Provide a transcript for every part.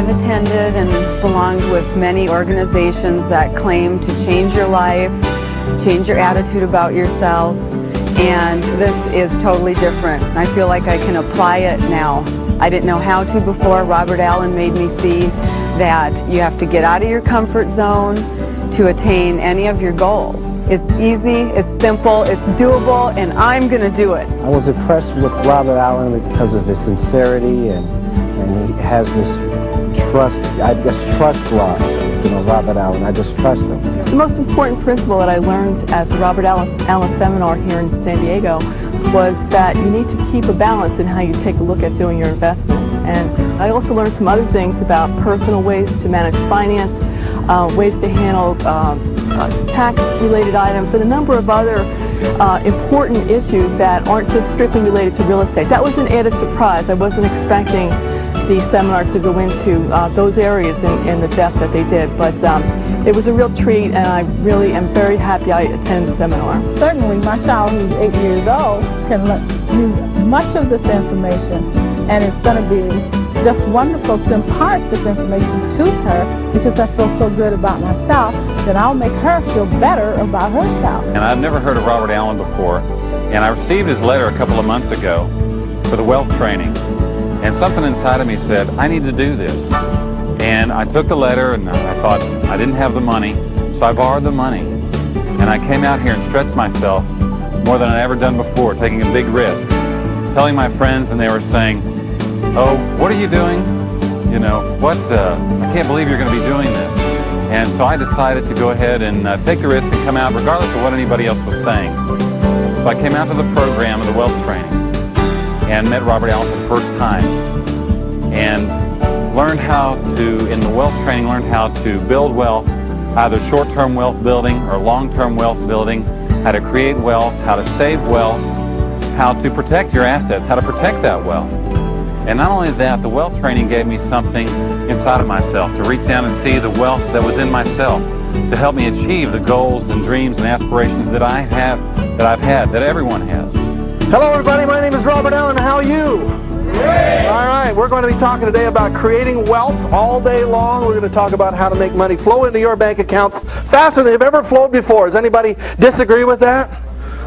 I've attended and belonged with many organizations that claim to change your life, change your attitude about yourself, and this is totally different. I feel like I can apply it now. I didn't know how to before. Robert Allen made me see that you have to get out of your comfort zone to attain any of your goals. It's easy, it's simple, it's doable, and I'm going to do it. I was impressed with Robert Allen because of his sincerity, and he has this trust. I just trust Robert Allen. I just trust him. The most important principle that I learned at the Robert Allen seminar here in San Diego was that you need to keep a balance in how you take a look at doing your investments. And I also learned some other things about personal ways to manage finance, ways to handle tax-related items, and a number of other important issues that aren't just strictly related to real estate. That was an added surprise. I wasn't expecting the seminar to go into those areas in the depth that they did, but it was a real treat, and I really am very happy I attended the seminar. Certainly, my child, who's 8 years old, can use much of this information, and it's going to be just wonderful to impart this information to her, because I feel so good about myself that I'll make her feel better about herself. And I've never heard of Robert Allen before, and I received his letter a couple of months ago for the wealth training, and something inside of me said, I need to do this. And I took the letter, and I thought I didn't have the money, so I borrowed the money. And I came out here and stretched myself more than I'd ever done before, taking a big risk, telling my friends, and they were saying, oh, what are you doing? You know, I can't believe you're going to be doing this. And so I decided to go ahead and take the risk and come out regardless of what anybody else was saying. So I came out to the program of the wealth training and met Robert Allen for the first time, and learned how to, in the wealth training, learned how to build wealth, either short-term wealth building or long-term wealth building, how to create wealth, how to save wealth, how to protect your assets, how to protect that wealth. And not only that, the wealth training gave me something inside of myself to reach down and see the wealth that was in myself, to help me achieve the goals and dreams and aspirations that I've had, that everyone has. Hello everybody, my name is Robert Allen. How are you? Great. All right, we're going to be talking today about creating wealth all day long. We're going to talk about how to make money flow into your bank accounts faster than they've ever flowed before. Does anybody disagree with that?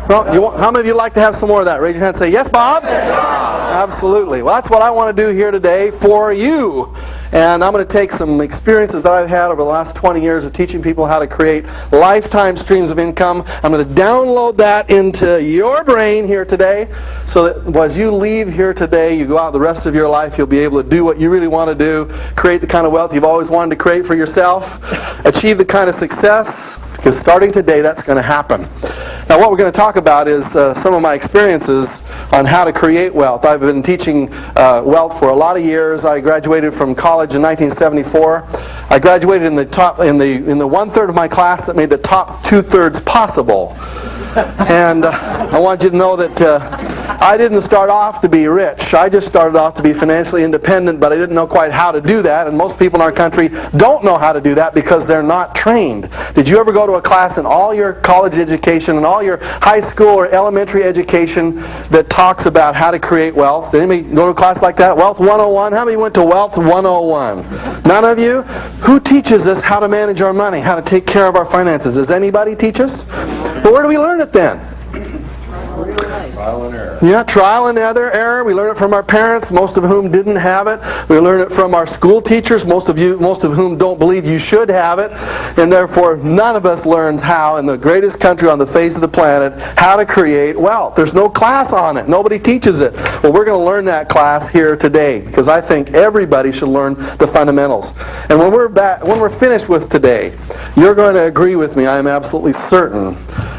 Well, how many of you like to have some more of that? Raise your hand and say, yes, Bob? Yes, Bob. Absolutely. Well, that's what I want to do here today for you. And I'm going to take some experiences that I've had over the last 20 years of teaching people how to create lifetime streams of income. I'm going to download that into your brain here today, so that as you leave here today, you go out the rest of your life, you'll be able to do what you really want to do, create the kind of wealth you've always wanted to create for yourself, achieve the kind of success, because starting today, that's going to happen. Now, what we're going to talk about is some of my experiences on how to create wealth. I've been teaching wealth for a lot of years. I graduated from college in 1974. I graduated in the 1/3 of my class that made the top 2/3 possible. And I want you to know that I didn't start off to be rich. I just started off to be financially independent, but I didn't know quite how to do that. And most people in our country don't know how to do that because they're not trained. Did you ever go to a class in all your college education and all your high school or elementary education that talks about how to create wealth? Did anybody go to a class like that? Wealth 101? How many went to Wealth 101? None of you? Who teaches us how to manage our money, how to take care of our finances? Does anybody teach us? But where do we learn it then? Trial and error. Yeah, trial and error. We learn it from our parents, most of whom didn't have it. We learn it from our school teachers, most of whom don't believe you should have it. And therefore, none of us learns how, in the greatest country on the face of the planet, how to create wealth. There's no class on it. Nobody teaches it. Well, we're going to learn that class here today, because I think everybody should learn the fundamentals. And when we're finished with today, you're going to agree with me, I am absolutely certain,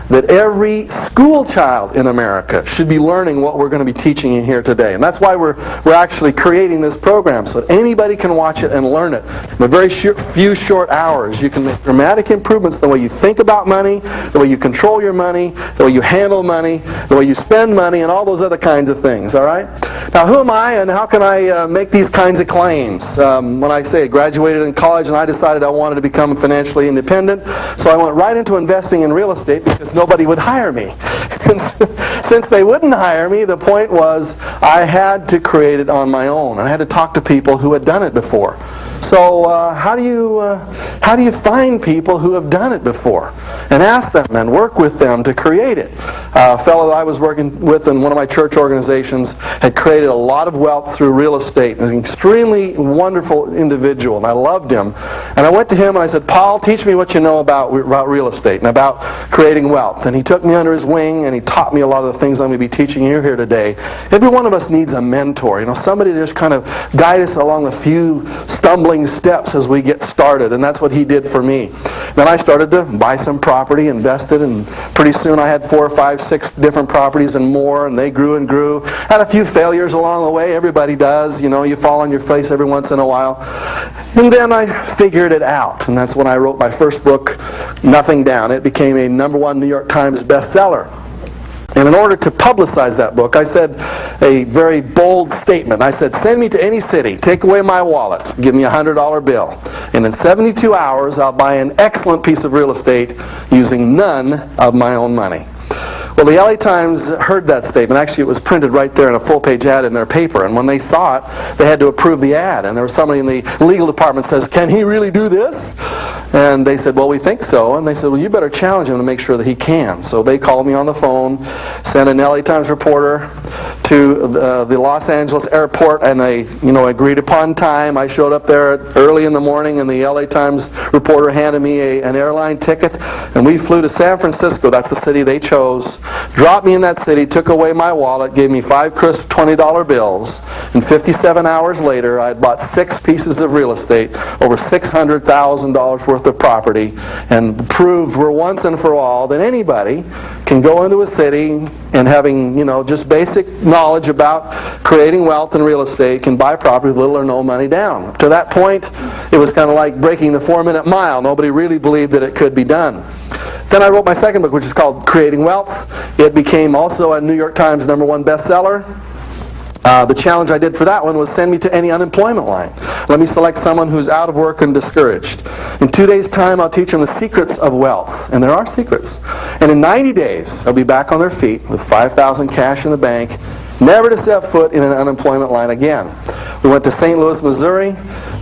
that every school child in America should be learning what we're going to be teaching you here today. And that's why we're actually creating this program, so that anybody can watch it and learn it. In a very few short hours, you can make dramatic improvements in the way you think about money, the way you control your money, the way you handle money, the way you spend money, and all those other kinds of things, all right? Now, who am I, and how can I make these kinds of claims? When I say I graduated in college and I decided I wanted to become financially independent, so I went right into investing in real estate because nobody would hire me. And since they wouldn't hire me, the point was I had to create it on my own. I had to talk to people who had done it before. So how do you find people who have done it before and ask them and work with them to create it? A fellow that I was working with in one of my church organizations had created a lot of wealth through real estate. An extremely wonderful individual, and I loved him. And I went to him and I said, Paul, teach me what you know about real estate and about creating wealth. And he took me under his wing and he taught me a lot of the things I'm going to be teaching you here today. Every one of us needs a mentor, somebody to just kind of guide us along a few stumbling steps as we get started, and that's what he did for me. Then I started to buy some property, invested, and pretty soon I had 4, 5, 6 different properties and more, and they grew and grew. Had a few failures along the way. Everybody does. You fall on your face every once in a while. And then I figured it out, and that's when I wrote my first book, Nothing Down. It became a #1 New York Times bestseller. And in order to publicize that book, I said a very bold statement. I said, send me to any city, take away my wallet, give me a $100 bill. And in 72 hours, I'll buy an excellent piece of real estate using none of my own money. Well, the LA Times heard that statement. Actually, it was printed right there in a full-page ad in their paper. And when they saw it, they had to approve the ad. And there was somebody in the legal department says, can he really do this? And they said, well, we think so. And they said, well, you better challenge him to make sure that he can. So they called me on the phone, sent an LA Times reporter to the Los Angeles airport, and a agreed upon time. I showed up there early in the morning, and the LA Times reporter handed me an airline ticket, and we flew to San Francisco. That's the city they chose. Dropped me in that city, took away my wallet, gave me 5 crisp $20 bills, and 57 hours later, I had bought 6 pieces of real estate, over $600,000 worth of property, and proved for once and for all that anybody can go into a city and having, just basic knowledge about creating wealth in real estate can buy property with little or no money down. To that point, it was kind of like breaking the 4-minute mile. Nobody really believed that it could be done. Then I wrote my second book, which is called Creating Wealth. It became also a New York Times #1 bestseller. The challenge I did for that one was send me to any unemployment line. Let me select someone who's out of work and discouraged. In 2 days' time, I'll teach them the secrets of wealth. And there are secrets. And in 90 days, they'll be back on their feet with $5,000 cash in the bank, never to set foot in an unemployment line again. We went to St. Louis, Missouri.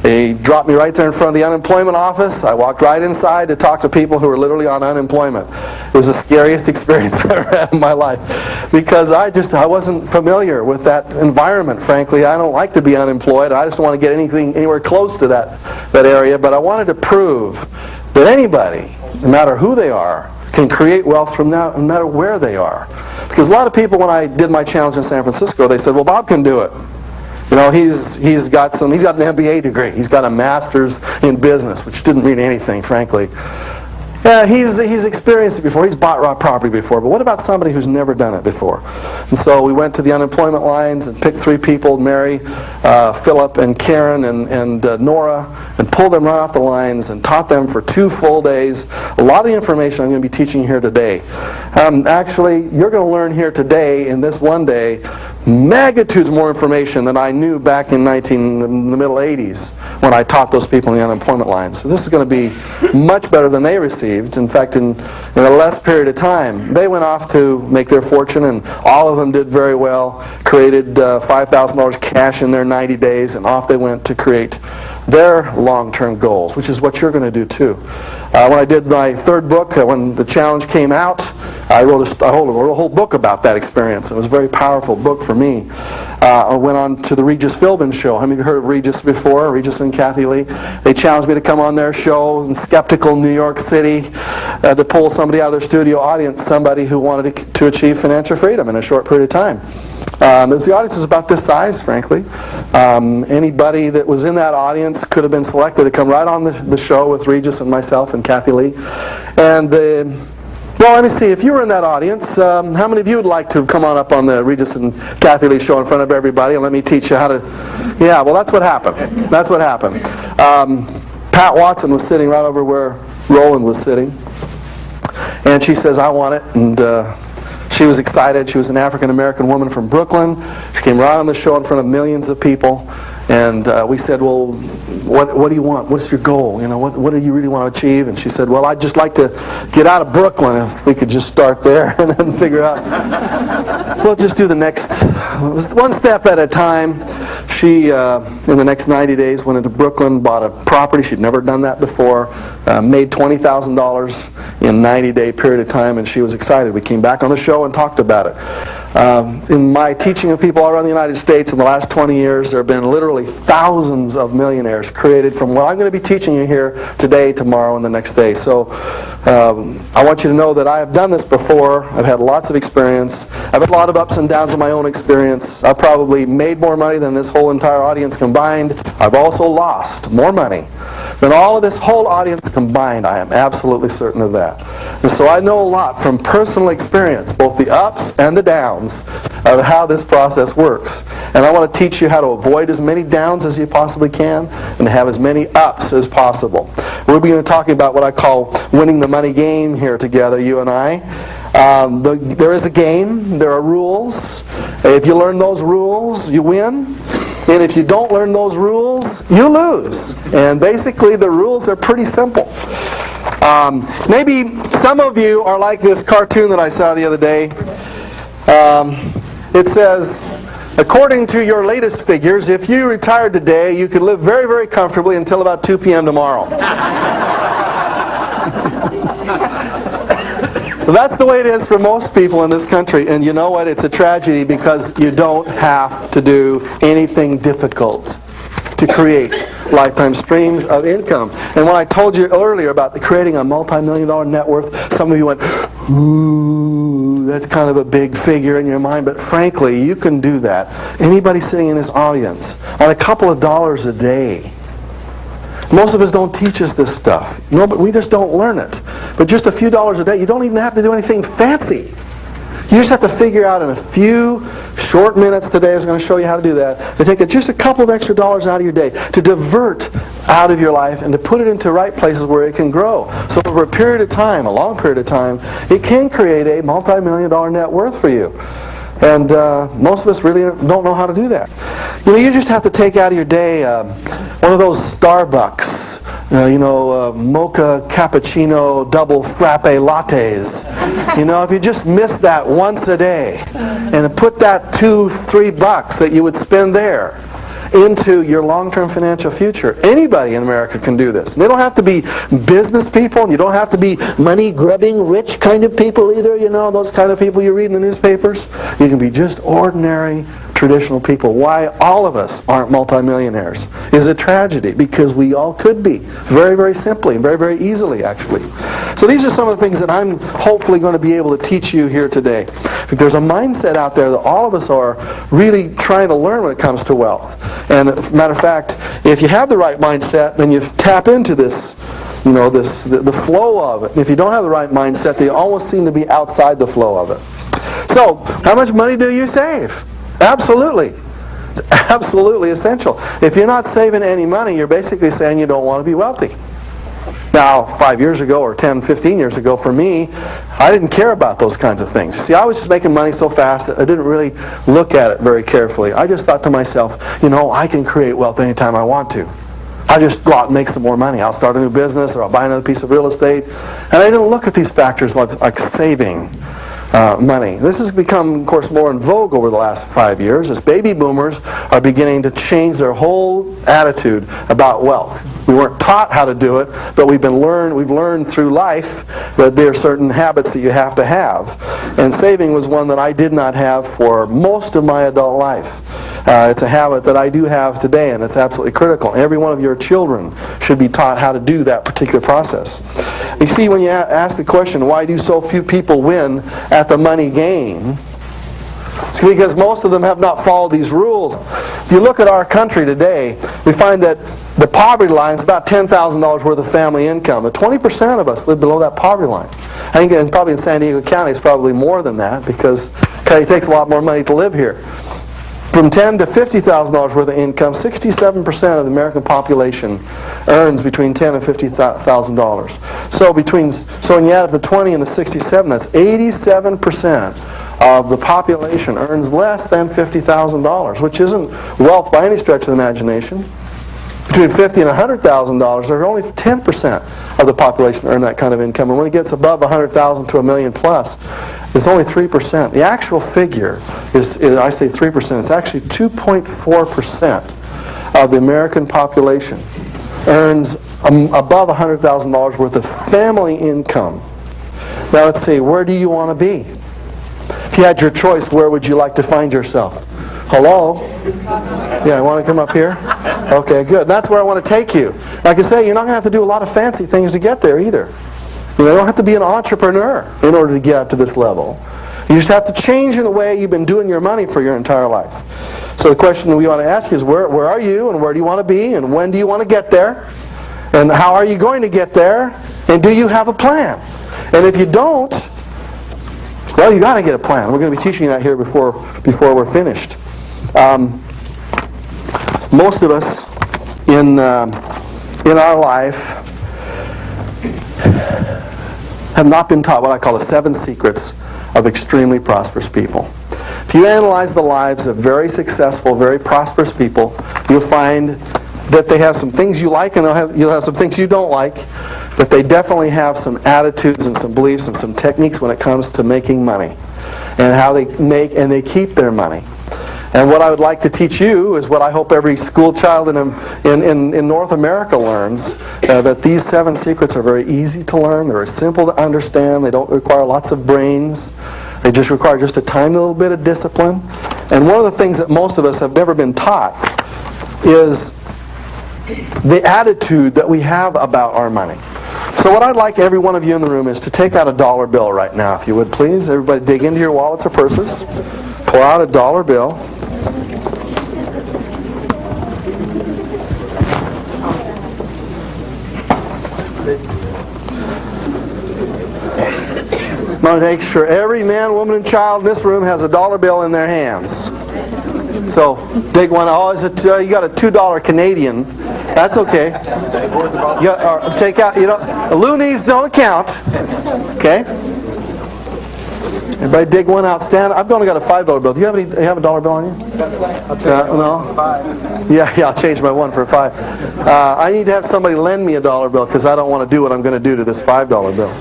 They dropped me right there in front of the unemployment office. I walked right inside to talk to people who were literally on unemployment. It was the scariest experience I ever had in my life because I wasn't familiar with that environment, frankly. I don't like to be unemployed. I just don't want to get anywhere close to that area, but I wanted to prove that anybody, no matter who they are, can create wealth from no matter where they are. Because a lot of people, when I did my challenge in San Francisco, they said, well, Bob can do it. He's got an MBA degree. He's got a master's in business, which didn't mean anything, frankly. Yeah, he's experienced it before. He's bought raw property before. But what about somebody who's never done it before? And so we went to the unemployment lines and picked 3 people, Mary, Philip, and Karen, and Nora, and pulled them right off the lines and taught them for 2 full days. A lot of the information I'm going to be teaching here today. Actually, you're going to learn here today in this one day magnitudes more information than I knew back in the middle 80s when I taught those people in the unemployment lines. So this is going to be much better than they received. In fact, in a less period of time, they went off to make their fortune, and all of them did very well, created $5,000 cash in their 90 days, and off they went to create their long-term goals, which is what you're going to do too. When I did my 3rd book, when the challenge came out, I wrote a whole book about that experience. It was a very powerful book for me. I went on to the Regis Philbin show. How many of you heard of Regis before? Regis and Kathy Lee. They challenged me to come on their show in skeptical New York City to pull somebody out of their studio audience, somebody who wanted to achieve financial freedom in a short period of time. The audience was about this size, frankly. Anybody that was in that audience could have been selected to come right on the show with Regis and myself and Kathy Lee. And well, let me see. If you were in that audience, how many of you would like to come on up on the Regis and Kathy Lee show in front of everybody and let me teach you how to... Yeah, well, that's what happened. That's what happened. Pat Watson was sitting right over where Roland was sitting. And she says, I want it. And she was excited. She was an African-American woman from Brooklyn. She came right on the show in front of millions of people. And we said, well, what do you want? What's your goal? What do you really want to achieve? And she said, well, I'd just like to get out of Brooklyn if we could just start there and then figure out. We'll just do the next, one step at a time. She, in the next 90 days, went into Brooklyn, bought a property. She'd never done that before, made $20,000 in a 90-day period of time, and she was excited. We came back on the show and talked about it. In my teaching of people all around the United States in the last 20 years, there have been literally thousands of millionaires created from what I'm going to be teaching you here today, tomorrow, and the next day. So I want you to know that I have done this before. I've had lots of experience. I've had a lot of ups and downs in my own experience. I've probably made more money than this whole entire audience combined. I've also lost more money than all of this whole audience combined. I am absolutely certain of that. And so I know a lot from personal experience, both the ups and the downs of how this process works. And I want to teach you how to avoid as many downs as you possibly can and have as many ups as possible. We're going to be talking about what I call winning the money game here together, you and I. There is a game. There are rules. If you learn those rules, you win. And if you don't learn those rules, you lose. And basically, the rules are pretty simple. Maybe some of you are like this cartoon that I saw the other day. It says, according to your latest figures, if you retired today, you could live very, very comfortably until about 2 p.m. tomorrow. That's the way it is for most people in this country. And you know what? It's a tragedy because you don't have to do anything difficult to create lifetime streams of income. And when I told you earlier about creating a multi-million-dollar net worth, some of you went, ooh, that's kind of a big figure in your mind. But frankly, you can do that. Anybody sitting in this audience, on a couple of dollars a day. Most of us don't teach us this stuff. No, but we just don't learn it. But just a few dollars a day, you don't even have to do anything fancy. You just have to figure out in a few short minutes today, I was going to show you how to do that, to take just a couple of extra dollars out of your day, to divert out of your life and to put it into right places where it can grow. So over a period of time, a long period of time, it can create a multi-million-dollar net worth for you. And most of us really don't know how to do that. You know, you just have to take out of your day one of those Starbucks, mocha cappuccino double frappe lattes. You know, if you just miss that once a day and put that $2-3 that you would spend there into your long-term financial future. Anybody in America can do this. They don't have to be business people, and you don't have to be money-grubbing, rich kind of people either, you know, those kind of people you read in the newspapers. You can be just ordinary, traditional people. Why all of us aren't multimillionaires is a tragedy, because we all could be. Very, very simply, and very, very easily, actually. So these are some of the things that I'm hopefully going to be able to teach you here today. There's a mindset out there that all of us are really trying to learn when it comes to wealth. And matter of fact, if you have the right mindset, then you tap into this, you know, the flow of it. And if you don't have the right mindset, they almost seem to be outside the flow of it. So, how much money do you save? Absolutely. It's absolutely essential. If you're not saving any money, you're basically saying you don't want to be wealthy. Now, 5 years ago or 10, 15 years ago, for me, I didn't care about those kinds of things. See, I was just making money so fast that I didn't really look at it very carefully. I just thought to myself, you know, I can create wealth anytime I want to. I'll just go out and make some more money. I'll start a new business, or I'll buy another piece of real estate. And I didn't look at these factors like saving money. This has become, of course, more in vogue over the last 5 years as baby boomers are beginning to change their whole attitude about wealth. We weren't taught how to do it, but we've learned through life that there are certain habits that you have to have. And saving was one that I did not have for most of my adult life. It's a habit that I do have today, and it's absolutely critical. Every one of your children should be taught how to do that particular process. You see, when you ask the question, why do so few people win at the money game? It's because most of them have not followed these rules. If you look at our country today, we find that the poverty line is about $10,000 worth of family income. But 20% of us live below that poverty line. I think probably in San Diego County it's probably more than that, because it takes a lot more money to live here. From $10,000 to $50,000 worth of income, 67% of the American population earns between $10,000 and $50,000. So when you add up the 20 and the 67, that's 87% of the population earns less than $50,000, which isn't wealth by any stretch of the imagination. Between $50,000 and $100,000, there are only 10% of the population earn that kind of income. And when it gets above $100,000 to $1 million plus, is only 3%. The actual figure is I say 3%, it's actually 2.4% of the American population earns above $100,000 worth of family income. Now let's see, where do you want to be? If you had your choice, where would you like to find yourself? Hello? Yeah, you want to come up here? Okay, good. That's where I want to take you. Like I say, you're not going to have to do a lot of fancy things to get there either. You don't have to be an entrepreneur in order to get up to this level. You just have to change in the way you've been doing your money for your entire life. So the question we want to ask you is, where are you, and where do you want to be, and when do you want to get there? And how are you going to get there? And do you have a plan? And if you don't, well, you got to get a plan. We're going to be teaching that here before we're finished. Most of us in our life have not been taught what I call the 7 secrets of extremely prosperous people. If you analyze the lives of very successful, very prosperous people, you'll find that they have some things you like, and you'll have some things you don't like, but they definitely have some attitudes and some beliefs and some techniques when it comes to making money and how they make and they keep their money. And what I would like to teach you is what I hope every school child in North America learns, that these 7 secrets are very easy to learn, they're very simple to understand, they don't require lots of brains, they just require just a tiny little bit of discipline. And one of the things that most of us have never been taught is the attitude that we have about our money. So what I'd like every one of you in the room is to take out a dollar bill right now, if you would please. Everybody dig into your wallets or purses. Pull out a dollar bill. I'm going to make sure every man, woman, and child in this room has a dollar bill in their hands. So, dig one. Oh, you got a $2 Canadian. That's okay. Take out, the loonies don't count. Okay? Everybody dig one out. Stand. I've only got a $5 bill. Do you have a dollar bill on you? No? Yeah, I'll change my one for a 5. I need to have somebody lend me a dollar bill because I don't want to do what I'm going to do to this $5 bill.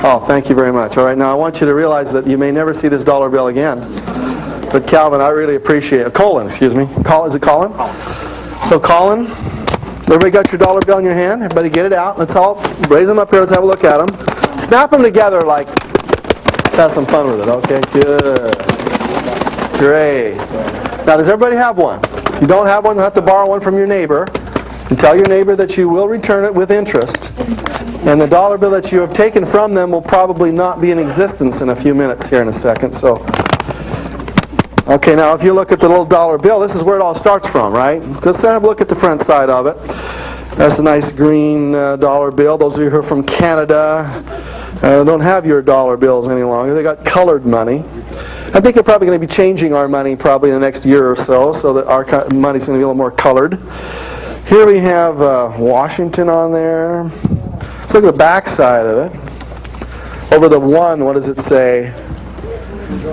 Oh, thank you very much. All right, now I want you to realize that you may never see this dollar bill again. But Calvin, I really appreciate it. Colin, excuse me. Is it Colin? So Colin, everybody got your dollar bill in your hand? Everybody get it out. Let's all raise them up here. Let's have a look at them. Snap them together like, let's have some fun with it. Okay, good. Great. Now, does everybody have one? If you don't have one, you'll have to borrow one from your neighbor. And tell your neighbor that you will return it with interest. And the dollar bill that you have taken from them will probably not be in existence in a few minutes here in a second. So, okay, now if you look at the little dollar bill, this is where it all starts from, right? Just have a look at the front side of it. That's a nice green dollar bill. Those of you who are from Canada don't have your dollar bills any longer. They got colored money. I think they're probably going to be changing our money probably in the next year or so that our money's going to be a little more colored. Here we have Washington on there. Let's look at the back side of it. Over the one, what does it say?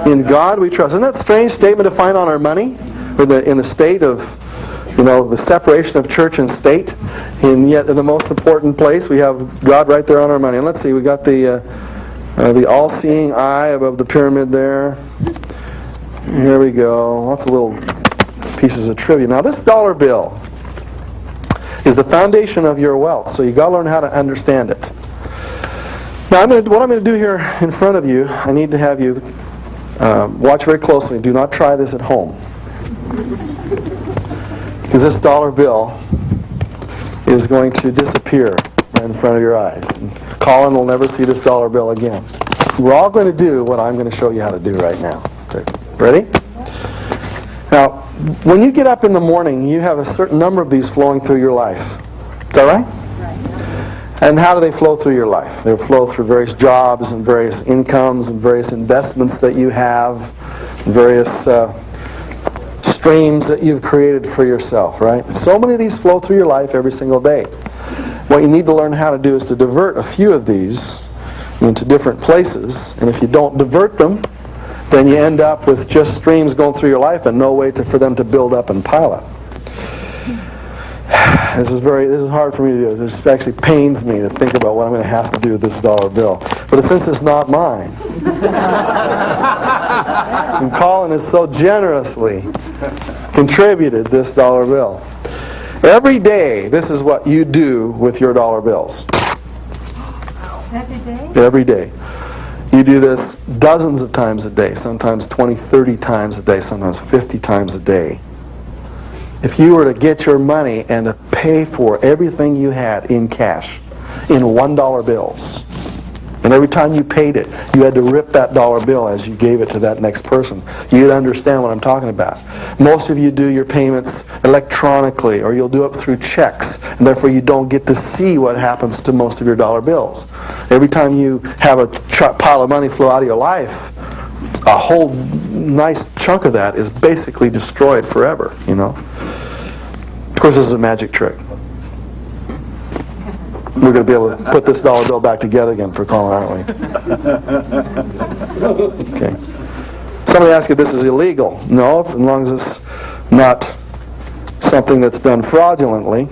In God we trust. Isn't that a strange statement to find on our money? In the state of, the separation of church and state. And yet in the most important place we have God right there on our money. And let's see, we got the all-seeing eye above the pyramid there. Here we go. Lots of little pieces of trivia. Now this dollar bill is the foundation of your wealth, so you got to learn how to understand it. Now what I'm going to do here in front of you, I need to have you watch very closely. Do not try this at home, because this dollar bill is going to disappear right in front of your eyes. And Colin will never see this dollar bill again. We're all going to do what I'm going to show you how to do right now. Okay. Ready? Now, when you get up in the morning, you have a certain number of these flowing through your life. Is that right? Right. And how do they flow through your life? They flow through various jobs and various incomes and various investments that you have, and various streams that you've created for yourself, right? So many of these flow through your life every single day. What you need to learn how to do is to divert a few of these into different places, and if you don't divert them, then you end up with just streams going through your life and no way for them to build up and pile up. This is hard for me to do. It actually pains me to think about what I'm going to have to do with this dollar bill. But since it's not mine, and Colin has so generously contributed this dollar bill. Every day, this is what you do with your dollar bills. Every day? Every day. You do this dozens of times a day, sometimes 20, 30 times a day, sometimes 50 times a day. If you were to get your money and to pay for everything you had in cash, in $1 bills, and every time you paid it, you had to rip that dollar bill as you gave it to that next person, you'd understand what I'm talking about. Most of you do your payments electronically, or you'll do it through checks, and therefore you don't get to see what happens to most of your dollar bills. Every time you have a pile of money flow out of your life, a whole nice chunk of that is basically destroyed forever, you know. Of course, this is a magic trick. We're going to be able to put this dollar bill back together again for Colin, aren't we? Okay. Somebody asked if this is illegal. No, as long as it's not something that's done fraudulently,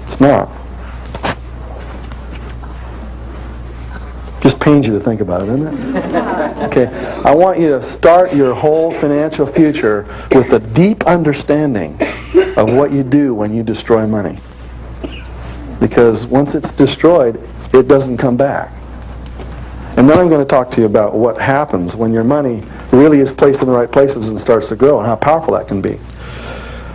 it's not. Just pains you to think about it, doesn't it? Okay. I want you to start your whole financial future with a deep understanding of what you do when you destroy money. Because once it's destroyed, it doesn't come back. And then I'm going to talk to you about what happens when your money really is placed in the right places and starts to grow, and how powerful that can be.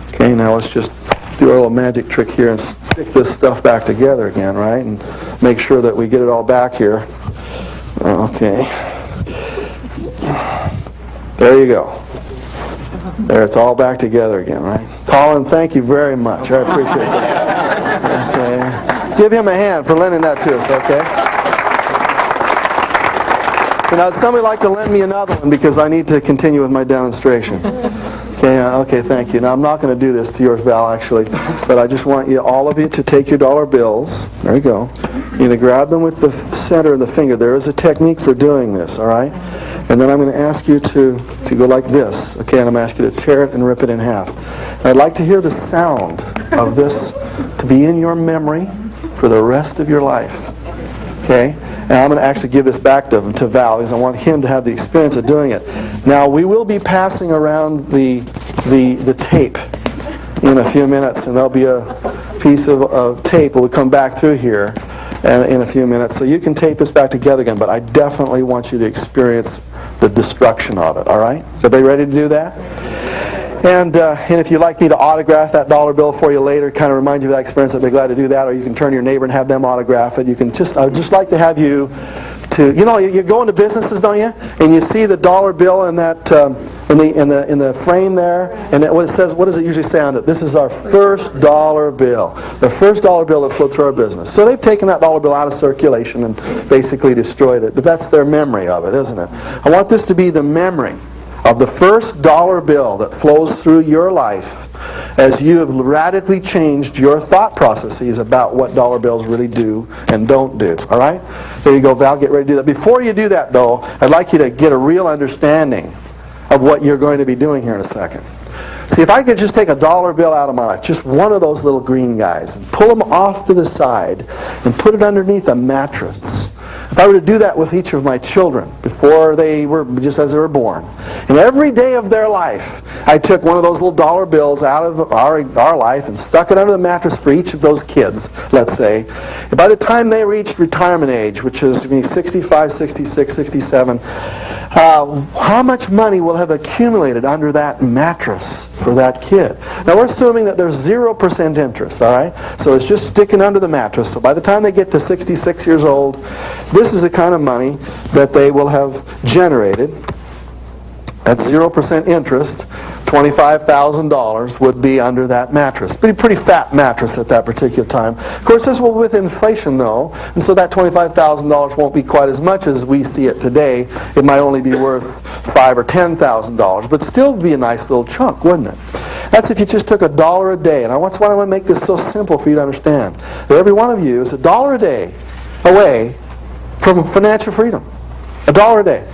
Okay, now let's just do our little magic trick here and stick this stuff back together again, right? And make sure that we get it all back here. Okay. There you go. There, it's all back together again, right? Colin, thank you very much. I appreciate that. Okay. Give him a hand for lending that to us, okay? Now, would somebody like to lend me another one because I need to continue with my demonstration? Okay, thank you. Now, I'm not going to do this to yours, Val, actually, but I just want you, all of you, to take your dollar bills. There you go. You're going to grab them with the center of the finger. There is a technique for doing this, all right? And then I'm going to ask you to go like this, okay? And I'm going to ask you to tear it and rip it in half. And I'd like to hear the sound of this to be in your memory for the rest of your life, okay? And I'm going to actually give this back to Val because I want him to have the experience of doing it. Now, we will be passing around the tape in a few minutes, and there'll be a piece of tape that will come back through here in a few minutes. So you can tape this back together again, but I definitely want you to experience the destruction of it, all right? Is everybody ready to do that? And if you'd like me to autograph that dollar bill for you later, kind of remind you of that experience, I'd be glad to do that. Or you can turn to your neighbor and have them autograph it. You can I would just like to have you to, you know, you go into businesses, don't you? And you see the dollar bill in that in the frame there, and what it says, what does it usually say on it? This is our first dollar bill, the first dollar bill that flowed through our business. So they've taken that dollar bill out of circulation and basically destroyed it. But that's their memory of it, isn't it? I want this to be the memory of the first dollar bill that flows through your life as you have radically changed your thought processes about what dollar bills really do and don't do. All right? There you go, Val. Get ready to do that. Before you do that, though, I'd like you to get a real understanding of what you're going to be doing here in a second. See, if I could just take a dollar bill out of my life, just one of those little green guys, and pull them off to the side and put it underneath a mattress. If I were to do that with each of my children before they were, just as they were born, and every day of their life, I took one of those little dollar bills out of our life and stuck it under the mattress for each of those kids, let's say. And by the time they reached retirement age, which is 65, 66, 67, how much money will have accumulated under that mattress for that kid? Now, we're assuming that there's 0% interest, all right? So it's just sticking under the mattress. So by the time they get to 66 years old, this is the kind of money that they will have generated at 0% interest. $25,000 would be under that mattress. Pretty fat mattress at that particular time. Of course, this will with inflation, though, and so that $25,000 won't be quite as much as we see it today. It might only be worth $5,000 or $10,000, but still be a nice little chunk, wouldn't it? That's if you just took $1 a day. And that's why I want to make this so simple for you to understand. That every one of you is $1 a day away from financial freedom. $1 a day.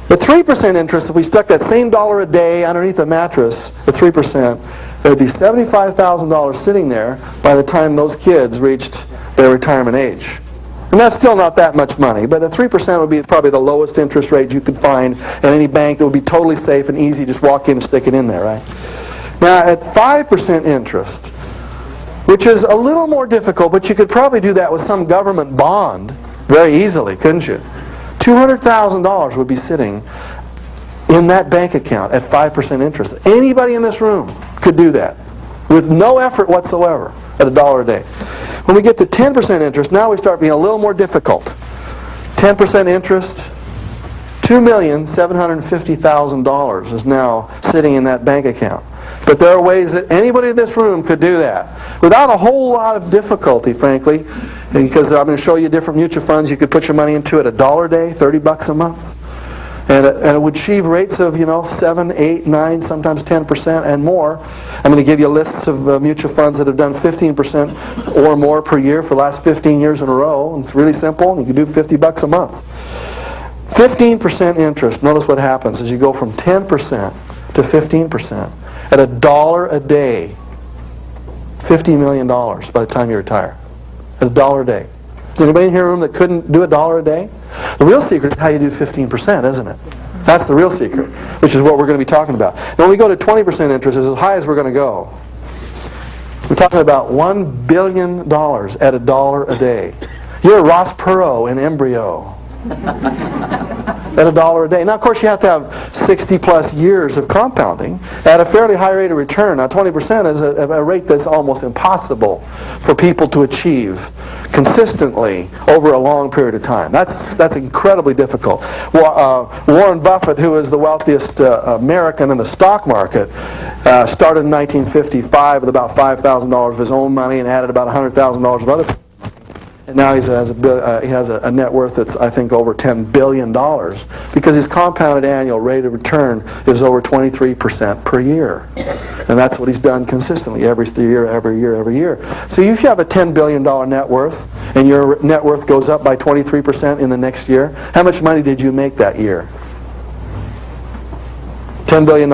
At 3% interest, if we stuck that same dollar a day underneath the mattress at 3%, There'd be $75,000 sitting there by the time those kids reached their retirement age. And that's still not that much money, but at 3% would be probably the lowest interest rate you could find at any bank that would be totally safe and easy. Just walk in and stick it in there, right? Now, at 5% interest, which is a little more difficult, but you could probably do that with some government bond very easily, couldn't you? $200,000 would be sitting in that bank account at 5% interest. Anybody in this room could do that with no effort whatsoever at $1 a day. When we get to 10% interest, now we start being a little more difficult. 10% interest, $2,750,000 is now sitting in that bank account. But there are ways that anybody in this room could do that without a whole lot of difficulty, frankly, because I'm going to show you different mutual funds you could put your money into at $1 a day, $30 a month. And it would achieve rates of, 7, 8, 9, sometimes 10% and more. I'm going to give you lists of mutual funds that have done 15% or more per year for the last 15 years in a row. And it's really simple. You can do $50 a month. 15% interest. Notice what happens as you go from 10% to 15%. At $1 a day, $50 million by the time you retire. At $1 a day. Is anybody in here in the room that couldn't do $1 a day? The real secret is how you do 15%, isn't it? That's the real secret, which is what we're going to be talking about. And when we go to 20% interest, it's as high as we're going to go. We're talking about $1 billion at $1 a day. You're a Ross Perot in embryo. At $1 a day. Now, of course, you have to have 60 plus years of compounding at a fairly high rate of return. Now, 20% is a rate that's almost impossible for people to achieve consistently over a long period of time. That's incredibly difficult. Warren Buffett, who is the wealthiest American in the stock market, started in 1955 with about $5,000 of his own money and added about $100,000 of other. And now he has a net worth that's, I think, over $10 billion because his compounded annual rate of return is over 23% per year. And that's what he's done consistently every year. So if you have a $10 billion net worth and your net worth goes up by 23% in the next year, how much money did you make that year? $10 billion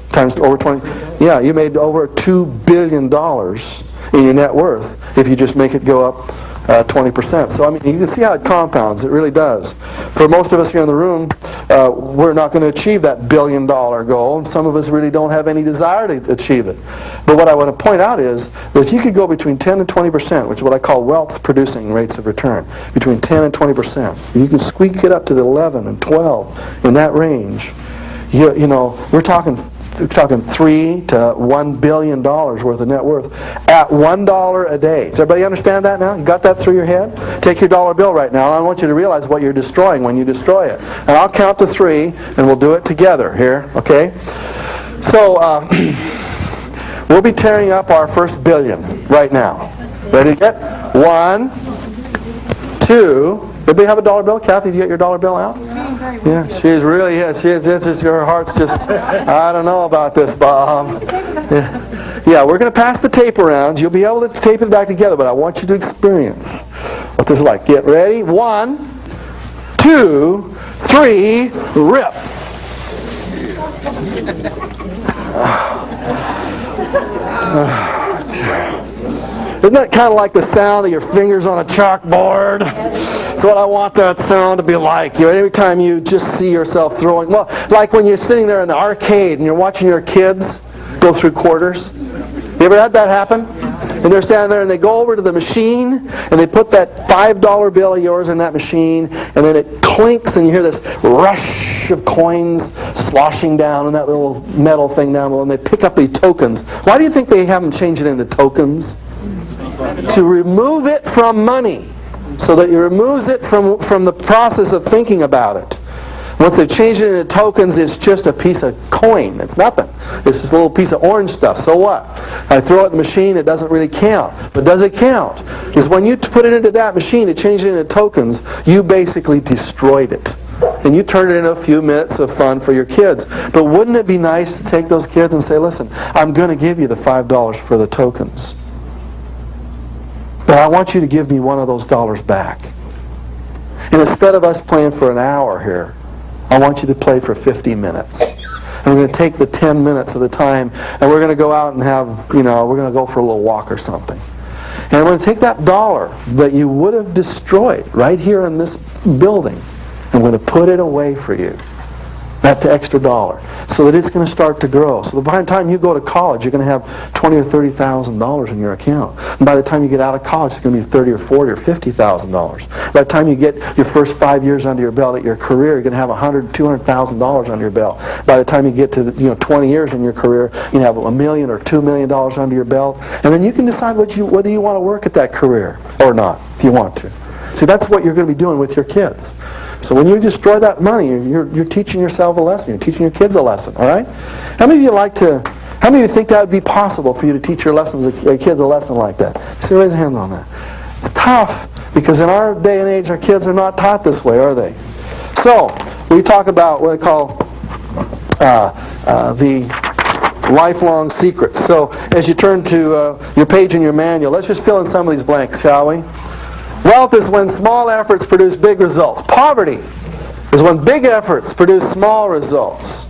times over 20. Yeah, you made over $2 billion in your net worth if you just make it go up 20%. So, I mean, you can see how it compounds. It really does. For most of us here in the room, we're not going to achieve that $1 billion goal. And some of us really don't have any desire to achieve it. But what I want to point out is that if you could go between 10 and 20%, which is what I call wealth-producing rates of return, between 10 and 20%, you can squeak it up to the 11 and 12 in that range. You know, we're talking $3 to $1 billion worth of net worth at $1 a day. Does everybody understand that now? You got that through your head? Take your dollar bill right now. I want you to realize what you're destroying when you destroy it. And I'll count to 3, and we'll do it together here, okay? So, we'll be tearing up our first billion right now. Ready to get? 1, 2. Everybody have a dollar bill? Kathy, do you get your dollar bill out? Yeah, she's really, it's just, your heart's just, I don't know about this, Bob. Yeah, we're going to pass the tape around. You'll be able to tape it back together, but I want you to experience what this is like. Get ready. 1, 2, 3, rip. Isn't that kind of like the sound of your fingers on a chalkboard? That's what I want that sound to be like. You know, every time you just see yourself throwing, well, like when you're sitting there in the arcade and you're watching your kids go through quarters. You ever had that happen? And they're standing there and they go over to the machine and they put that $5 bill of yours in that machine and then it clinks and you hear this rush of coins sloshing down in that little metal thing down below and they pick up the tokens. Why do you think they haven't changed it into tokens? To remove it from money. So that it removes it from the process of thinking about it. Once they've changed it into tokens, it's just a piece of coin. It's nothing. It's just a little piece of orange stuff. So what? I throw it in the machine, it doesn't really count. But does it count? Because when you put it into that machine, it changed it into tokens, you basically destroyed it. And you turn it into a few minutes of fun for your kids. But wouldn't it be nice to take those kids and say, listen, I'm going to give you the $5 for the tokens. But I want you to give me one of those dollars back. And instead of us playing for an hour here, I want you to play for 50 minutes. And we're going to take the 10 minutes of the time, and we're going to go out and have, we're going to go for a little walk or something. And we're going to take that dollar that you would have destroyed right here in this building, and we're going to put it away for you. That extra dollar, so that it's going to start to grow. So by the time you go to college, you're going to have $20,000 or $30,000 in your account. And by the time you get out of college, it's going to be $30,000 or $40,000 or $50,000. By the time you get your first 5 years under your belt at your career, you're going to have $100,000, $200,000 under your belt. By the time you get to 20 years in your career, you have $1 million or $2 million under your belt, and then you can decide whether you want to work at that career or not, if you want to. See, that's what you're going to be doing with your kids. So when you destroy that money, you're teaching yourself a lesson. You're teaching your kids a lesson. All right? How many of you think that would be possible for you to teach your kids a lesson like that? So raise your hands on that. It's tough because in our day and age, our kids are not taught this way, are they? So we talk about what I call the lifelong secrets. So as you turn to your page in your manual, let's just fill in some of these blanks, shall we? Wealth is when small efforts produce big results. Poverty is when big efforts produce small results.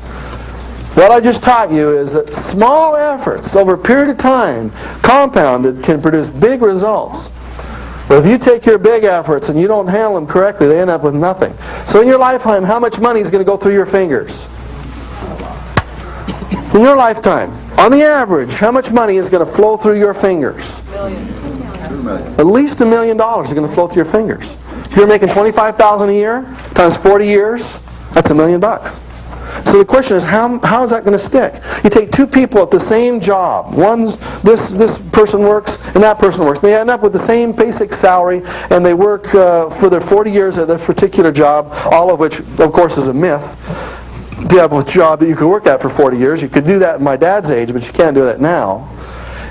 What I just taught you is that small efforts over a period of time, compounded, can produce big results. But if you take your big efforts and you don't handle them correctly, they end up with nothing. So in your lifetime, how much money is going to go through your fingers? In your lifetime, on the average, how much money is going to flow through your fingers? At least $1 million is going to flow through your fingers. If you're making $25,000 a year times 40 years, that's $1 million. So the question is, how is that going to stick? You take two people at the same job. This person works and that person works. They end up with the same basic salary, and they work for their 40 years at this particular job, all of which, of course, is a myth. Do you have a job that you could work at for 40 years? You could do that at my dad's age, but you can't do that now.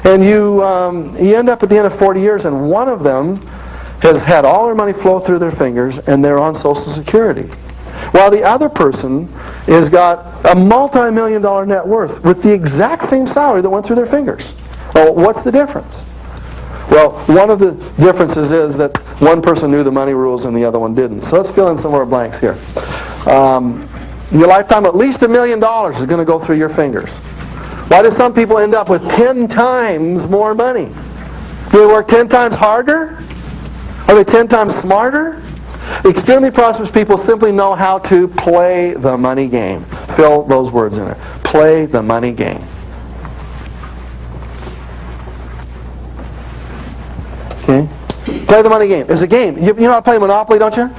And you end up at the end of 40 years, and one of them has had all their money flow through their fingers, and they're on Social Security. While the other person has got a multi-million-dollar net worth with the exact same salary that went through their fingers. Well, what's the difference? Well, one of the differences is that one person knew the money rules and the other one didn't. So let's fill in some more blanks here. In your lifetime, at least $1 million is going to go through your fingers. Why do some people end up with 10 times more money? Do they work 10 times harder? Are they 10 times smarter? Extremely prosperous people simply know how to play the money game. Fill those words in there. Play the money game. Okay? Play the money game. It's a game. You know how to play Monopoly, don't you?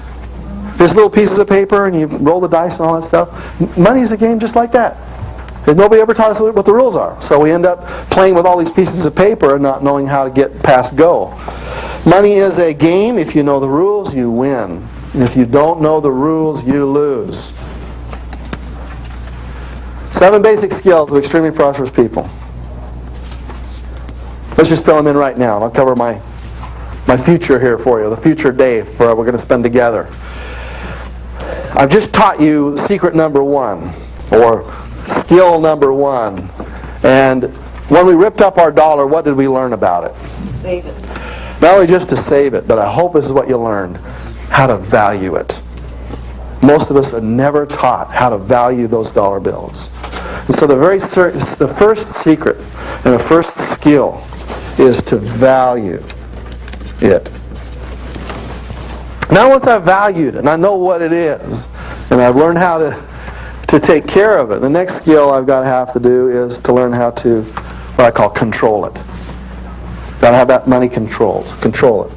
There's little pieces of paper and you roll the dice and all that stuff. Money is a game just like that. And nobody ever taught us what the rules are. So we end up playing with all these pieces of paper and not knowing how to get past go. Money is a game. If you know the rules, you win. If you don't know the rules, you lose. 7 basic skills of extremely prosperous people. Let's just fill them in right now. And I'll cover my future here for you, the future day we're going to spend together. I've just taught you secret number 1, or skill number 1. And when we ripped up our dollar, what did we learn about it? Save it. Not only just to save it, but I hope this is what you learned. How to value it. Most of us are never taught how to value those dollar bills. And so the first secret and the first skill is to value it. Now once I've valued it and I know what it is, and I've learned how to take care of it, the next skill I've got to have to do is to learn how to, what I call, control it. Got to have that money controlled. Control it.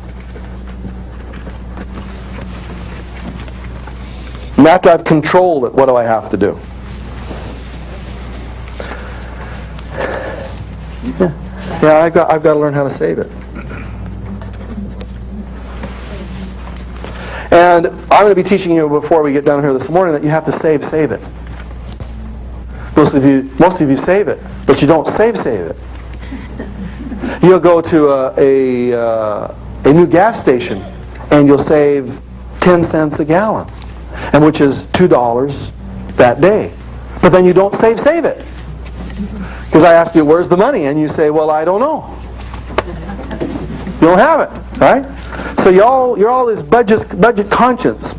And after I've controlled it, what do I have to do? Yeah, I've got to learn how to save it. And I'm going to be teaching you before we get down here this morning that you have to save it. Most of you save it, but you don't save it. You'll go to a new gas station and you'll save 10 cents a gallon, and which is $2 that day. But then you don't save it. Because I ask you, where's the money? And you say, well, I don't know. You don't have it, right? So you're all this budget conscious,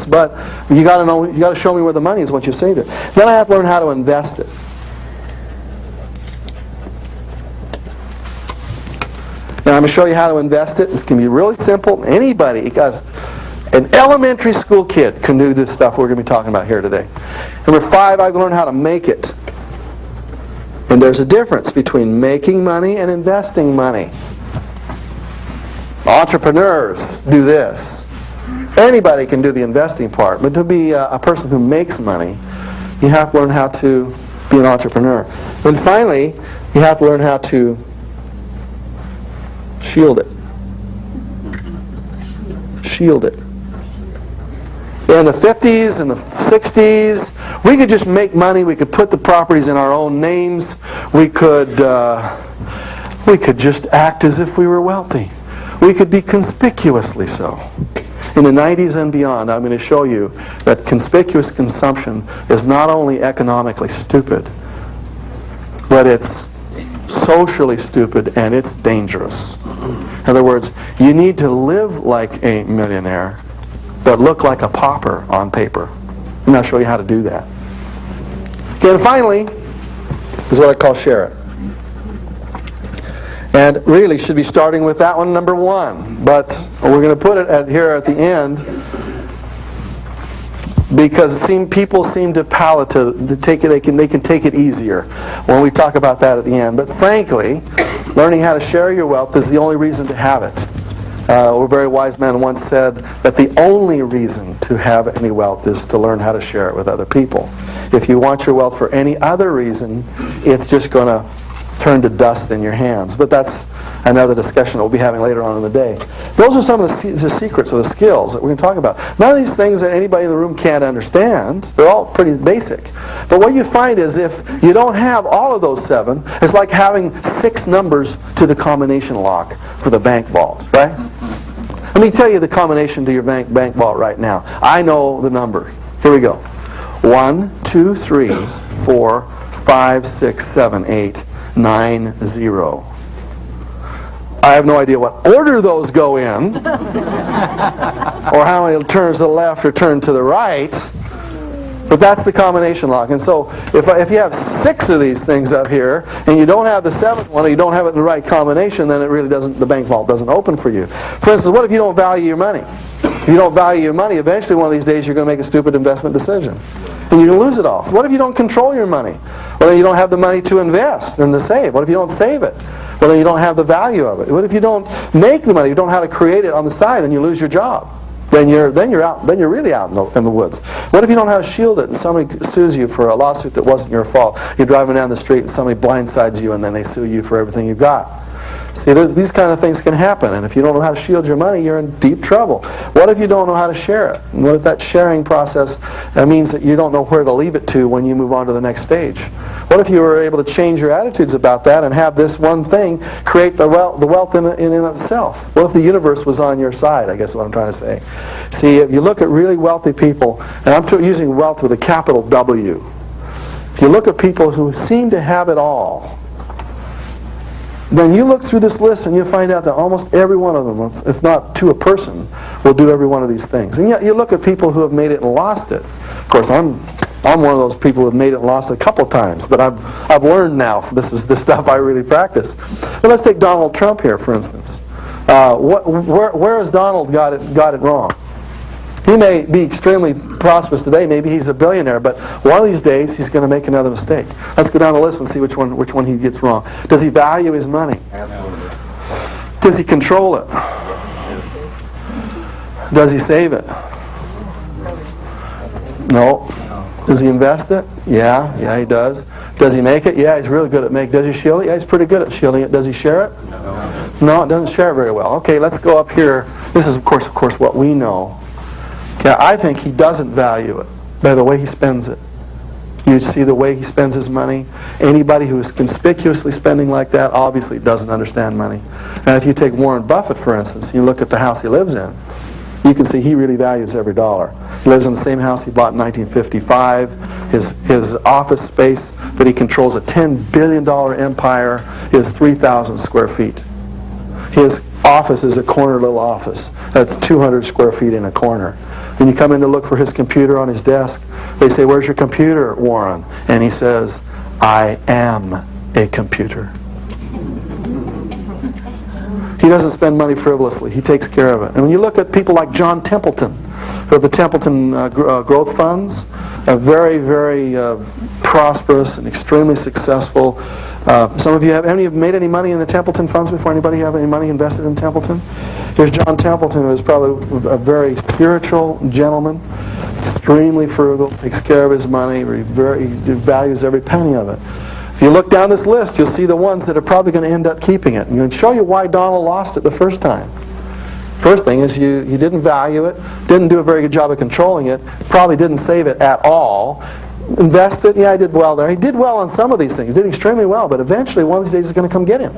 but you got to show me where the money is once you saved it. Then I have to learn how to invest it. Now I'm going to show you how to invest it. This can be really simple. Anybody, because an elementary school kid can do this stuff we're going to be talking about here today. Number 5, I've learned how to make it. And there's a difference between making money and investing money. Entrepreneurs do this. Anybody can do the investing part, but to be a person who makes money, you have to learn how to be an entrepreneur. And finally, you have to learn how to shield it. Shield it. In the 50s and the 60s, we could just make money. We could put the properties in our own names. We could just act as if we were wealthy. We could be conspicuously so. In the 90s and beyond, I'm going to show you that conspicuous consumption is not only economically stupid, but it's socially stupid and it's dangerous. In other words, you need to live like a millionaire, but look like a pauper on paper. And I'll show you how to do that. Okay, and finally, is what I call share it. And really should be starting with that one, number 1. But we're going to put it here at the end because people seem to take it. They can take it easier when we talk about that at the end. But frankly, learning how to share your wealth is the only reason to have it. A very wise man once said that the only reason to have any wealth is to learn how to share it with other people. If you want your wealth for any other reason, it's just going to turn to dust in your hands. But that's another discussion that we'll be having later on in the day. Those are some of the secrets or the skills that we're going to talk about. None of these things that anybody in the room can't understand. They're all pretty basic. But what you find is if you don't have all of those 7, it's like having 6 numbers to the combination lock for the bank vault, right? Let me tell you the combination to your bank vault right now. I know the number. Here we go. 1, 2, 3, 4, 5, 6, 7, 8, 9, 0. I have no idea what order those go in, or how many turns to the left or turn to the right, but that's the combination lock. And so if you have 6 of these things up here, and you don't have the 7th one, or you don't have it in the right combination, then it really doesn't, the bank vault doesn't open for you. For instance, what if you don't value your money? If you don't value your money, eventually one of these days you're going to make a stupid investment decision. And you're going to lose it all. What if you don't control your money? Well, then you don't have the money to invest and to save. What if you don't save it? Well, then you don't have the value of it. What if you don't make the money? You don't know how to create it on the side and you lose your job? Then you're out. Then you're really out in the woods. What if you don't know how to shield it and somebody sues you for a lawsuit that wasn't your fault? You're driving down the street and somebody blindsides you and then they sue you for everything you've got. See, these kind of things can happen, and if you don't know how to shield your money, you're in deep trouble. What if you don't know how to share it? And what if that sharing process means that you don't know where to leave it to when you move on to the next stage? What if you were able to change your attitudes about that and have this one thing create the wealth in and of itself? What if the universe was on your side, I guess is what I'm trying to say. See, if you look at really wealthy people, and I'm using wealth with a capital W, if you look at people who seem to have it all, then you look through this list and you find out that almost every one of them, if not to a person, will do every one of these things. And yet you look at people who have made it and lost it. Of course, I'm one of those people who have made it and lost it a couple times, but I've learned now. This is the stuff I really practice. But let's take Donald Trump here, for instance. Where has Donald got it wrong? He may be extremely prosperous today. Maybe he's a billionaire, but one of these days he's going to make another mistake. Let's go down the list and see which one he gets wrong. Does he value his money? Absolutely. Does he control it? Does he save it? No. Does he invest it? Yeah, he does. Does he make it? Yeah, he's really good at making it. Does he shield it? Yeah, he's pretty good at shielding it. Does he share it? No, it doesn't share it very well. Okay, let's go up here. This is, of course, what we know. Okay, I think he doesn't value it by the way he spends it. You see the way he spends his money. Anybody who is conspicuously spending like that obviously doesn't understand money. And if you take Warren Buffett, for instance, you look at the house he lives in, you can see he really values every dollar. He lives in the same house he bought in 1955. His office space that he controls, a $10 billion empire, is 3,000 square feet. His office is a corner little office. That's 200 square feet in a corner. When you come in to look for his computer on his desk, they say, "Where's your computer, Warren?" And he says, "I am a computer." He doesn't spend money frivolously. He takes care of it. And when you look at people like John Templeton, who have the Templeton Growth Funds, very, very prosperous and extremely successful. Some of you have made any money in the Templeton funds before? Anybody have any money invested in Templeton? Here's John Templeton, who is probably a very spiritual gentleman, extremely frugal, takes care of his money, he values every penny of it. If you look down this list, you'll see the ones that are probably going to end up keeping it. And I'm going to show you why Donald lost it the first time. First thing is you didn't value it, didn't do a very good job of controlling it, probably didn't save it at all. Invested, yeah, I did well there. He did well on some of these things, did extremely well, but eventually one of these days it's going to come get him.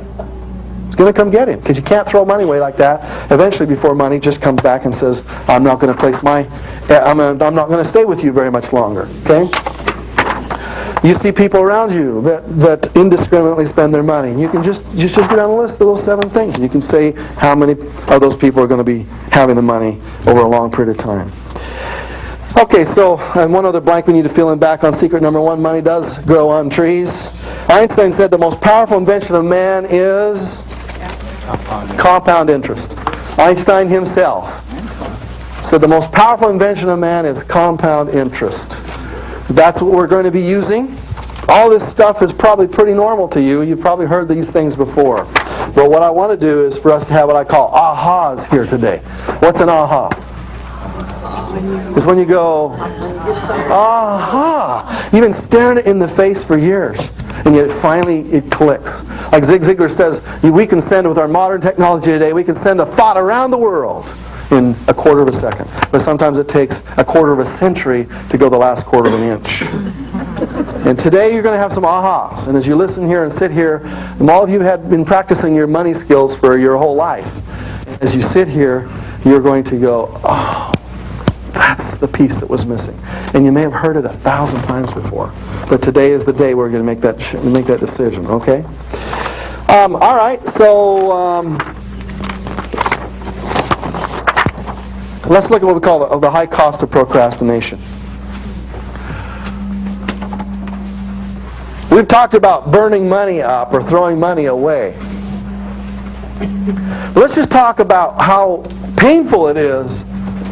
It's going to come get him, because you can't throw money away like that. Eventually, before money just comes back and says, "I'm not going to place I'm not going to stay with you very much longer." Okay? You see people around you that indiscriminately spend their money. And you can just go down the list of those 7 things, and you can say how many of those people are going to be having the money over a long period of time. Okay, so and one other blank we need to fill in back on secret number 1, money does grow on trees. Einstein said the most powerful invention of man is compound interest. Einstein himself said the most powerful invention of man is compound interest. That's what we're going to be using. All this stuff is probably pretty normal to you. You've probably heard these things before. But what I want to do is for us to have what I call ahas here today. What's an aha? It's when you go, aha! You've been staring it in the face for years, and yet finally it clicks. Like Zig Ziglar says, we can send, with our modern technology today, we can send a thought around the world in a quarter of a second. But sometimes it takes a quarter of a century to go the last quarter of an inch. And today you're going to have some ahas. And as you listen here and sit here, all of you have been practicing your money skills for your whole life. As you sit here, you're going to go, oh, that's the piece that was missing. And you may have heard it 1,000 times before. But today is the day we're going to make that decision, okay? All right, so let's look at what we call the high cost of procrastination. We've talked about burning money up or throwing money away. But let's just talk about how painful it is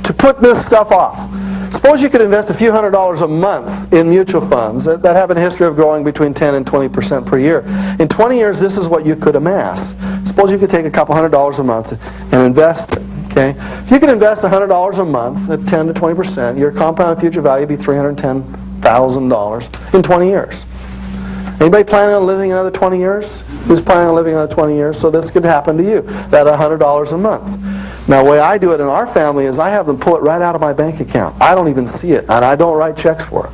to put this stuff off. Suppose you could invest a few $100s a month in mutual funds that have a history of growing between 10 and 20% per year. In 20 years, this is what you could amass. Suppose you could take a couple $100s a month and invest it. Okay? If you could invest $100 a month at 10 to 20%, your compounded future value would be $310,000 in 20 years. Anybody planning on living another 20 years? Who's planning on living another 20 years? So this could happen to you, that $100 a month. Now, the way I do it in our family is I have them pull it right out of my bank account. I don't even see it, and I don't write checks for it.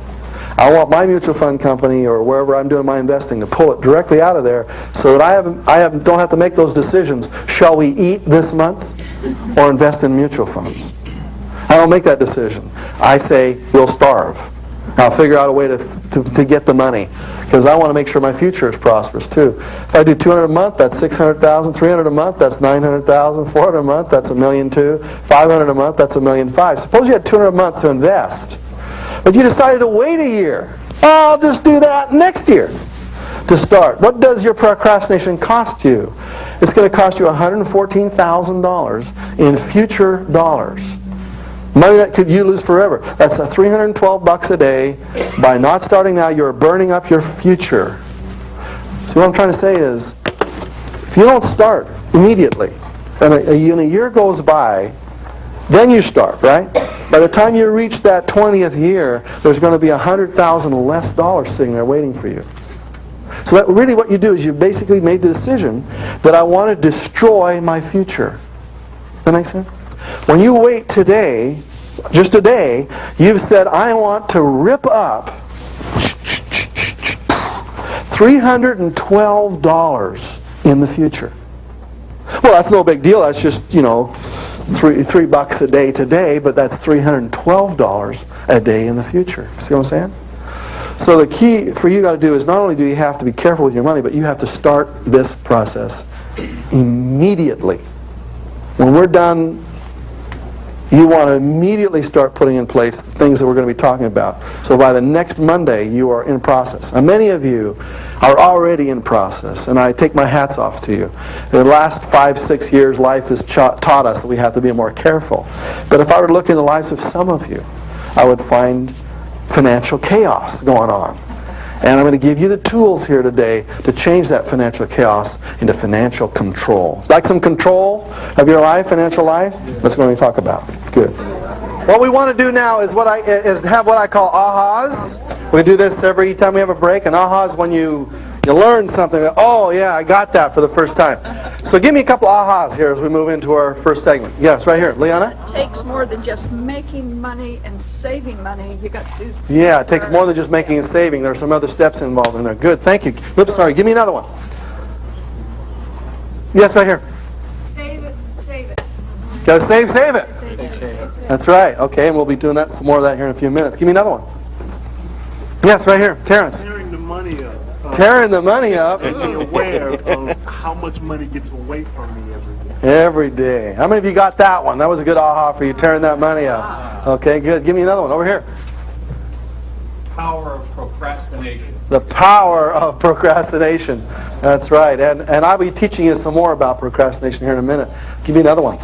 I want my mutual fund company or wherever I'm doing my investing to pull it directly out of there so that I don't have to make those decisions. Shall we eat this month or invest in mutual funds? I don't make that decision. I say, we'll starve. I'll figure out a way to get the money because I want to make sure my future is prosperous too. If I do $200 a month, that's $600,000. $300 a month, that's $900,000. $400 a month, that's $1.2 million. $500 a month, that's $1.5 million. Suppose you had $200 a month to invest, but you decided to wait a year. Oh, I'll just do that next year to start. What does your procrastination cost you? It's going to cost you $114,000 in future dollars. Money that you lose forever. That's $312 a day. By not starting now, you're burning up your future. See, what I'm trying to say is, if you don't start immediately, and a year goes by, then you start, right? By the time you reach that 20th year, there's going to be $100,000 less dollars sitting there waiting for you. So that really what you do is you basically made the decision that I want to destroy my future. Does that make sense? When you wait today, just today, you've said, I want to rip up $312 in the future. Well, that's no big deal. That's just, $3 a day today, but that's $312 a day in the future. See what I'm saying? So the key for you got to do is not only do you have to be careful with your money, but you have to start this process immediately. When we're done, you want to immediately start putting in place things that we're going to be talking about. So by the next Monday, you are in process. And many of you are already in process, and I take my hats off to you. In the last 5-6 years, life has taught us that we have to be more careful. But if I were to look in the lives of some of you, I would find financial chaos going on. And I'm going to give you the tools here today to change that financial chaos into financial control. Like some control of your life, financial life? That's what we're going to talk about. Good. What we want to do now is have what I call ahas. We do this every time we have a break. And ahas when you learn something. Oh, yeah, I got that for the first time. So give me a couple ahas here as we move into our first segment. Yes, right here. Leanna? It takes more than just making money and saving money. You got to do. Yeah, it takes more than just making and saving. There are some other steps involved in there. Good, thank you. Oops, sorry. Give me another one. Yes, right here. Save it, save it. Got to save it. That's right. Okay, and we'll be doing that some more of that here in a few minutes. Give me another one. Yes, right here. Terrence. Tearing the money up. Tearing the money up. Being aware of how much money gets away from me every day. Every day. How many of you got that one? That was a good aha for you, tearing that money up. Okay, good. Give me another one. Over here. Power of procrastination. The power of procrastination. That's right. And I'll be teaching you some more about procrastination here in a minute. Give me another one.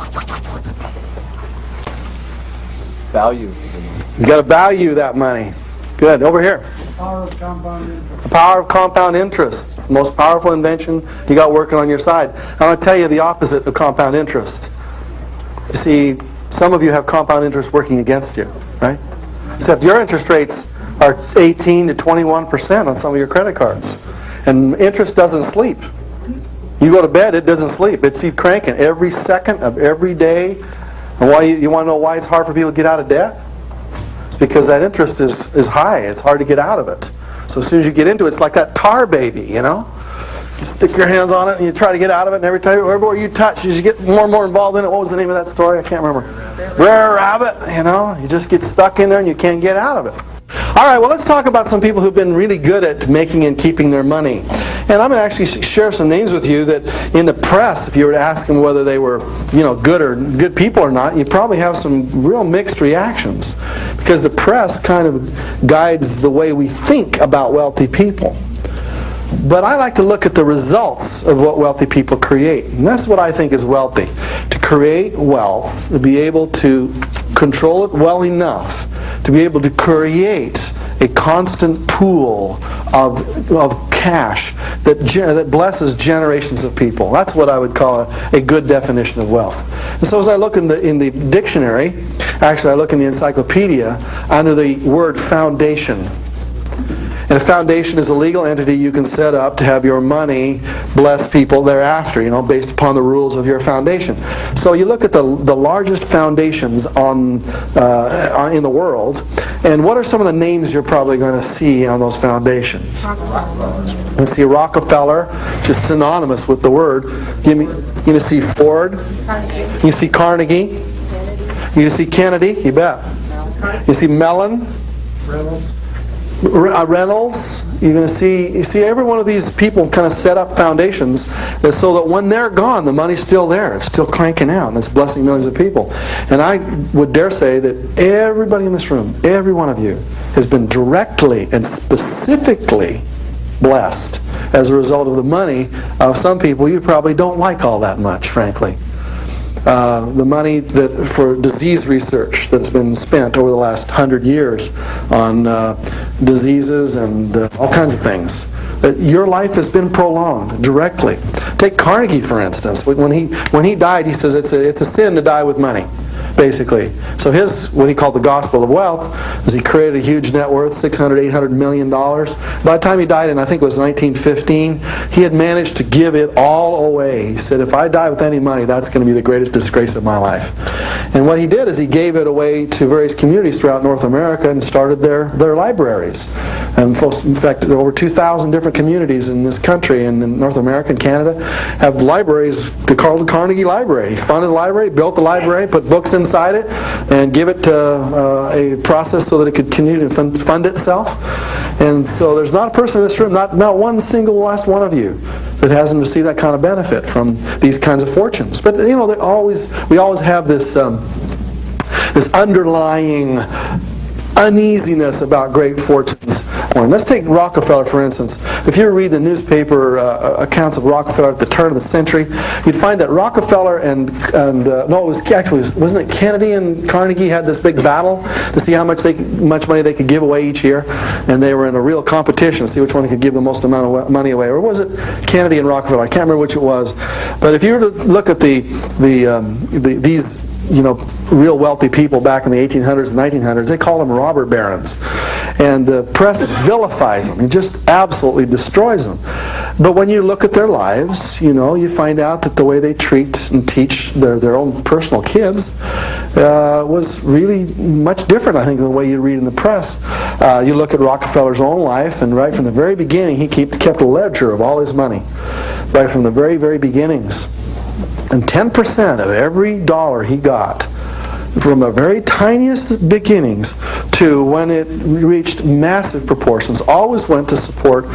Value. You got to value that money. Good. Over here. Power of compound interest. The power of compound interest. It's the most powerful invention you got working on your side. I'm going to tell you the opposite of compound interest. You see, some of you have compound interest working against you, right? Except your interest rates are 18 to 21% on some of your credit cards. And interest doesn't sleep. You go to bed, it doesn't sleep. It's cranking every second of every day. And why you want to know why it's hard for people to get out of debt? It's because that interest is high. It's hard to get out of it. So as soon as you get into it, it's like that tar baby, you know? You stick your hands on it and you try to get out of it, and every time, everywhere you touch, you just get more and more involved in it. What was the name of that story? I can't remember. Rare Rabbit, you know? You just get stuck in there and you can't get out of it. All right, well, let's talk about some people who've been really good at making and keeping their money. And I'm going to actually share some names with you that in the press, if you were to ask them whether they were, good people or not, you'd probably have some real mixed reactions. Because the press kind of guides the way we think about wealthy people. But I like to look at the results of what wealthy people create. And that's what I think is wealthy. To create wealth, to be able to control it well enough, to be able to create a constant pool of cash that blesses generations of people. That's what I would call a good definition of wealth. And so as I look in the dictionary, actually I look in the encyclopedia under the word foundation. And a foundation is a legal entity you can set up to have your money bless people thereafter, based upon the rules of your foundation. So you look at the largest foundations in the world, and what are some of the names you're probably going to see on those foundations? You see Rockefeller, which is synonymous with the word. You see Ford. You see Carnegie. You see Kennedy. You bet. You see Mellon. Reynolds. You're going to see every one of these people kind of set up foundations so that when they're gone, the money's still there. It's still cranking out, and it's blessing millions of people. And I would dare say that everybody in this room, every one of you, has been directly and specifically blessed as a result of the money of some people you probably don't like all that much, frankly. The money for disease research that's been spent over the last 100 years on diseases and all kinds of things. Your life has been prolonged directly. Take Carnegie, for instance. When he died, he says it's a sin to die with money, basically. So what he called the gospel of wealth was he created a huge net worth, $600-800 million. By the time he died in, I think it was 1915, he had managed to give it all away. He said, if I die with any money, that's going to be the greatest disgrace of my life. And what he did is he gave it away to various communities throughout North America and started their libraries. And in fact, over 2,000 different communities in this country and in North America and Canada have libraries called the Carnegie Library. He funded the library, built the library, put books inside it, and give it a process so that it could continue to fund itself. And so there's not a person in this room, not one single last one of you, that hasn't received that kind of benefit from these kinds of fortunes. But you know, we always have this this underlying uneasiness about great fortunes. Let's take Rockefeller, for instance. If you read the newspaper accounts of Rockefeller at the turn of the century, you'd find that Rockefeller wasn't it Kennedy and Carnegie had this big battle to see how much money they could give away each year, and they were in a real competition to see which one could give the most amount of money away. Or was it Kennedy and Rockefeller? I can't remember which it was. But if you were to look at these real wealthy people back in the 1800s and 1900s, they call them robber barons. And the press vilifies them and just absolutely destroys them. But when you look at their lives, you find out that the way they treat and teach their own personal kids was really much different, I think, than the way you read in the press. You look at Rockefeller's own life, and right from the very beginning, he kept a ledger of all his money, right from the very, very beginnings. And 10% of every dollar he got, from the very tiniest beginnings to when it reached massive proportions, always went to support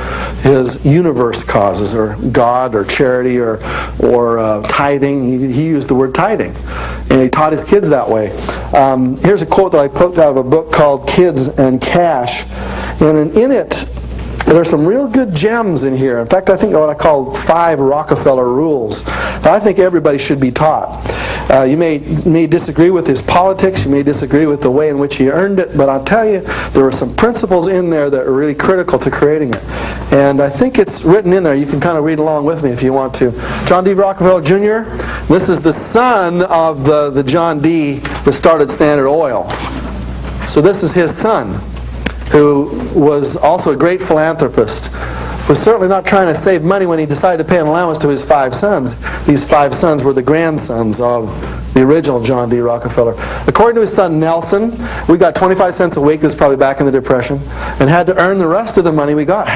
his universe causes, or God, or charity, or tithing. He used the word tithing, and he taught his kids that way. Here's a quote that I put out of a book called Kids and Cash, and in it, there's some real good gems in here. In fact, I think what I call 5 Rockefeller rules that I think everybody should be taught. You may disagree with his politics, you may disagree with the way in which he earned it, but I'll tell you, there are some principles in there that are really critical to creating it. And I think it's written in there. You can kind of read along with me if you want to. John D. Rockefeller Jr., this is the son of the John D. that started Standard Oil. So this is his son, who was also a great philanthropist, was certainly not trying to save money when he decided to pay an allowance to his 5 sons. These 5 sons were the grandsons of the original John D. Rockefeller. According to his son Nelson, we got 25 cents a week, this is probably back in the Depression, and had to earn the rest of the money we got.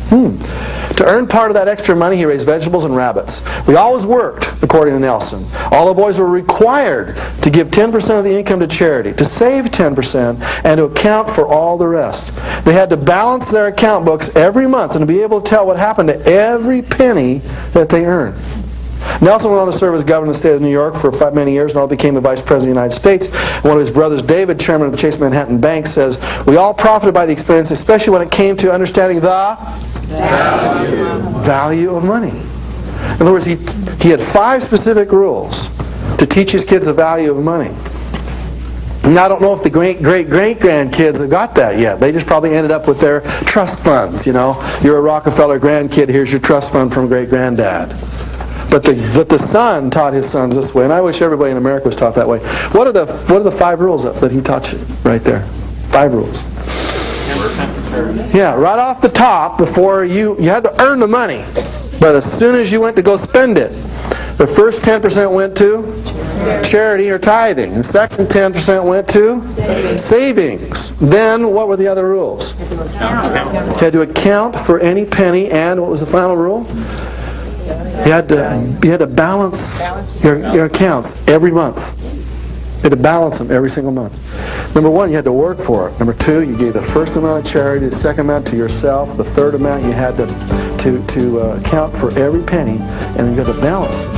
To earn part of that extra money, he raised vegetables and rabbits. We always worked, according to Nelson. All the boys were required to give 10% of the income to charity, to save 10%, and to account for all the rest. They had to balance their account books every month and to be able to tell what happened to every penny that they earned. Nelson went on to serve as governor of the state of New York for many years, and all became the vice president of the United States. One of his brothers, David, chairman of the Chase Manhattan Bank, says, "We all profited by the experience, especially when it came to understanding the value of money." In other words, he had 5 specific rules to teach his kids the value of money. And I don't know if the great-great-great-grandkids have got that yet. They just probably ended up with their trust funds, You're a Rockefeller grandkid, here's your trust fund from great-granddad. But the son taught his sons this way, and I wish everybody in America was taught that way. What are the 5 rules that he taught you right there? 5 rules. Yeah, right off the top, before you had to earn the money, but as soon as you went to go spend it, the first 10% went to charity or tithing. The second 10% went to savings. Then what were the other rules? You had to account for any penny, and what was the final rule? You had to balance your accounts every month. You had to balance them every single month. Number 1, you had to work for it. Number 2, you gave the first amount of charity, the second amount to yourself, the third amount you had to account for every penny, and you had to balance it.